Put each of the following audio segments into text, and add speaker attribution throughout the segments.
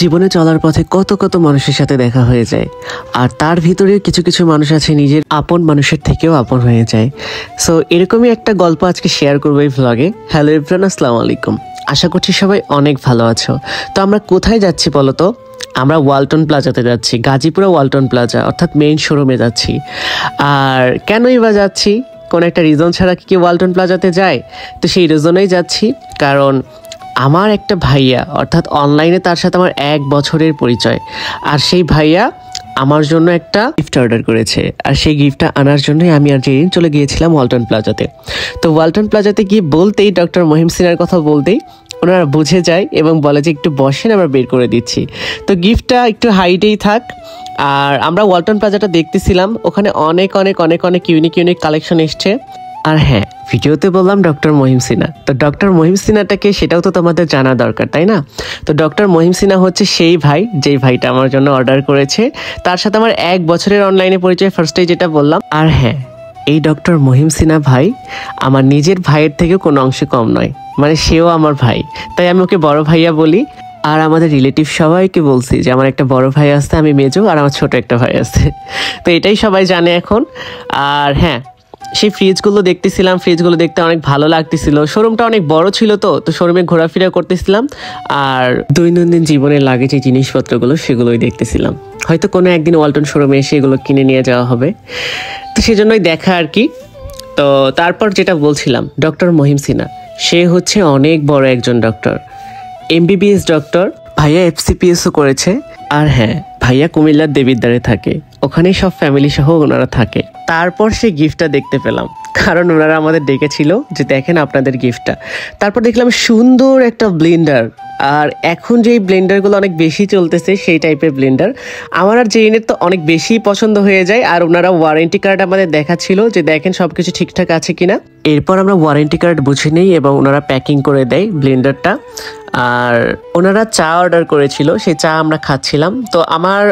Speaker 1: জীবনে চলার পথে কত কত মানুষের সাথে দেখা হয়ে যায়, আর তার ভিতরে কিছু কিছু মানুষ আছে নিজের আপন মানুষের থেকেও আপন হয়ে যায়। সো এরকমই একটা গল্প আজকে শেয়ার করবো এই ভ্লগে। হ্যালো এভরিওয়ান, আসসালামু আলাইকুম। আশা করছি সবাই অনেক ভালো আছো। তো আমরা কোথায় যাচ্ছি বলো তো? আমরা ওয়ালটন প্লাজাতে যাচ্ছি, গাজীপুরে ওয়ালটন প্লাজা অর্থাৎ মেইন শোরুমে যাচ্ছি। আর কেনই বা যাচ্ছি? কোনো একটা রিজন ছাড়া কি ওয়ালটন প্লাজাতে যায়? তো সেই রিজনেই যাচ্ছি, কারণ আমার একটা ভাইয়া, অর্থাৎ অনলাইনে তার সাথে আমার 1 বছরের পরিচয়, আর সেই ভাইয়া আমার জন্য একটা গিফট অর্ডার করেছে। আর সেই গিফটটা আনার জন্যই আমি আর জেরিন চলে গিয়েছিলাম ওয়ালটন প্লাজাতে। তো ওয়ালটন প্লাজাতে গিয়ে বলতেই, ডক্টর মহিম সিনার কথা বলতেই ওনারা বুঝে যায় এবং বলে যে একটু বসেন, আমরা বের করে দিচ্ছি। তো গিফটটা একটু হাইটেই থাক। আর আমরা ওয়ালটন প্লাজাটা দেখতেছিলাম, ওখানে অনেক অনেক অনেক অনেক ইউনিক ইউনিক কালেকশন এসছে। আর হ্যাঁ, ভিডিওতে বললাম ডক্টর মহিম সিনা, তো ডক্টর মহিম সিনাটাকে সেটাও তো তোমাদের জানা দরকার, তাই না? তো ডক্টর মহিম সিনা হচ্ছে সেই ভাই, যেই ভাইটা আমার জন্য অর্ডার করেছে। তার সাথে আমার 1 বছরের অনলাইনে পরিচয়, ফার্স্টেই যেটা বললাম। আর হ্যাঁ, এই ডক্টর মহিম সিনা ভাই আমার নিজের ভাইয়ের থেকে কোনো অংশে কম নয়, মানে সেও আমার ভাই, তাই আমি ওকে বড় ভাইয়া বলি। আর আমাদের রিলেটিভ সবাইকে বলছি যে আমার একটা বড় ভাই আছে, আমি মেজো, আর আমার ছোট একটা ভাই আছে। তো এটাই সবাই জানে এখন। আর হ্যাঁ, সেই ফ্রিজগুলো দেখতেছিলাম, ফ্রিজগুলো দেখতে অনেক ভালো লাগতেছিল। শোরুমটা অনেক বড় ছিল, তো শোরুমে ঘোরাফেরা করতেছিলাম আর দৈনন্দিন জীবনে লাগে যে জিনিসপত্রগুলো সেগুলোই দেখতেছিলাম। হয়তো কোনো একদিন ওয়ালটন শোরুমে এসে এগুলো কিনে নিয়ে যাওয়া হবে, তো সেজন্যই দেখা আর কি। তো তারপর যেটা বলছিলাম, ডক্টর মহিম সিনা সে হচ্ছে অনেক বড় একজন ডক্টর, এমবিবিএস ডক্টর। ভাইয়া এফসিপিএসও করেছে। আর হ্যাঁ, ভাইয়া কুমিল্লার দেবিদ্বারে থাকে, ওখানেই সব ফ্যামিলি সহ ওনারা থাকে। তারপর সেই গিফটটা দেখতে পেলাম, কারণ ওনারা আমাদের ডেকেছিল যে দেখেন আপনাদের গিফটটা। তারপর দেখলাম সুন্দর একটা ব্লেন্ডার। আর এখন যেই ব্লেন্ডারগুলো অনেক বেশি চলতেছে সেই টাইপের ব্লেন্ডার আমার আর জেইনের তো অনেক বেশি পছন্দ হয়ে যায়। আর ওনারা ওয়ারেন্টি কার্ড আমাদের দেখাচ্ছিল যে দেখেন সব কিছু ঠিকঠাক আছে কিনা। এরপর আমরা ওয়ারেন্টি কার্ড বুঝে নিই এবং ওনারা প্যাকিং করে দেয় ব্লেন্ডারটা। আর ওনারা চা অর্ডার করেছিল, সেই চা আমরা খাচ্ছিলাম। তো আমার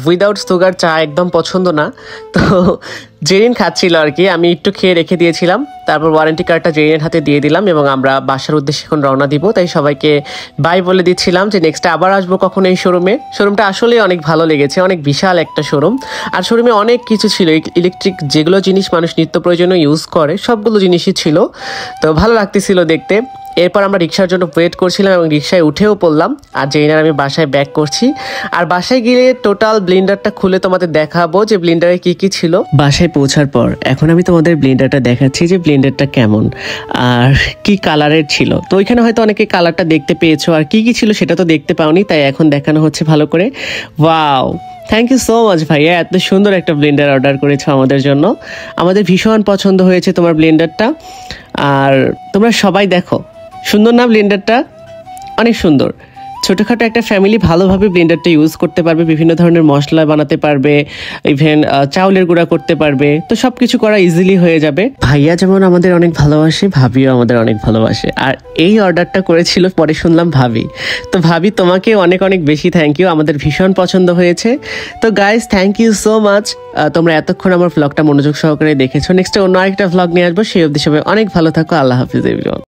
Speaker 1: উইদাউট সুগার চা একদম পছন্দ না, তো জেরিন খাচ্ছিল আর কি, আমি একটু খেয়ে রেখে দিয়েছিলাম। তারপর ওয়ারেন্টি কার্ডটা জেরিনের হাতে দিয়ে দিলাম এবং আমরা বাসার উদ্দেশ্যে এখন রওনা দিব। তাই সবাইকে বাই বলে দিচ্ছিলাম যে নেক্সট আবার আসবো কখন এই শোরুমে। শোরুমটা আসলেই অনেক ভালো লেগেছে, অনেক বিশাল একটা শোরুম। আর শোরুমে অনেক কিছু ছিল, ইলেকট্রিক যেগুলো জিনিস মানুষ নিত্য প্রয়োজনীয় ইউজ করে সবগুলো জিনিসই ছিল, তো ভালো লাগতেছিল দেখতে। এরপর আমরা রিক্সার জন্য ওয়েট করছিলাম এবং রিক্সায় উঠেও পড়লাম। আর জেইনার আমি বাসায় ব্যাক করছি। আর বাসায় গিয়ে টোটাল ব্লেন্ডারটা খুলে তোমাদের দেখাবো যে ব্লেন্ডারে কি কি ছিল। বাসায় পৌঁছার পর এখন আমি তোমাদের ব্লেন্ডারটা দেখাচ্ছি যে ব্লেন্ডারটা কেমন আর কি কালারের ছিল। তো ওইখানে হয়তো অনেকে কালারটা দেখতে পেয়েছো, আর কি কি ছিল সেটা তো দেখতে পাওনি, তাই এখন দেখানো হচ্ছে ভালো করে। Wow, thank you so much ভাইয়া, এত সুন্দর একটা ব্লেন্ডার অর্ডার করেছো আমাদের জন্য। আমাদের ভীষণ পছন্দ হয়েছে তোমার ব্লেন্ডারটা। আর তোমরা সবাই দেখো, সুন্দর না ব্লেন্ডারটা? অনেক সুন্দর। ছোটোখাটো একটা ফ্যামিলি ভালোভাবে ব্লেন্ডারটা ইউজ করতে পারবে, বিভিন্ন ধরনের মশলা বানাতে পারবে, ইভেন চাউলের গুঁড়া করতে পারবে, তো সব কিছু করা ইজিলি হয়ে যাবে। ভাইয়া যেমন আমাদের অনেক ভালোবাসে, ভাবিও আমাদের অনেক ভালোবাসে। আর এই অর্ডারটা করেছিল পরে শুনলাম ভাবি। তো ভাবি, তোমাকে অনেক অনেক বেশি থ্যাংক ইউ, আমাদের ভীষণ পছন্দ হয়েছে। তো guys, thank you so much, তোমরা এতক্ষণ আমার ভ্লগটা মনোযোগ সহকারে দেখেছো। নেক্সট অন্য আরেকটা ভ্লগ নিয়ে আসবো, সেই অবধি সবাই অনেক ভালো থাকো। আল্লাহ হাফিজ এভরিওয়ান।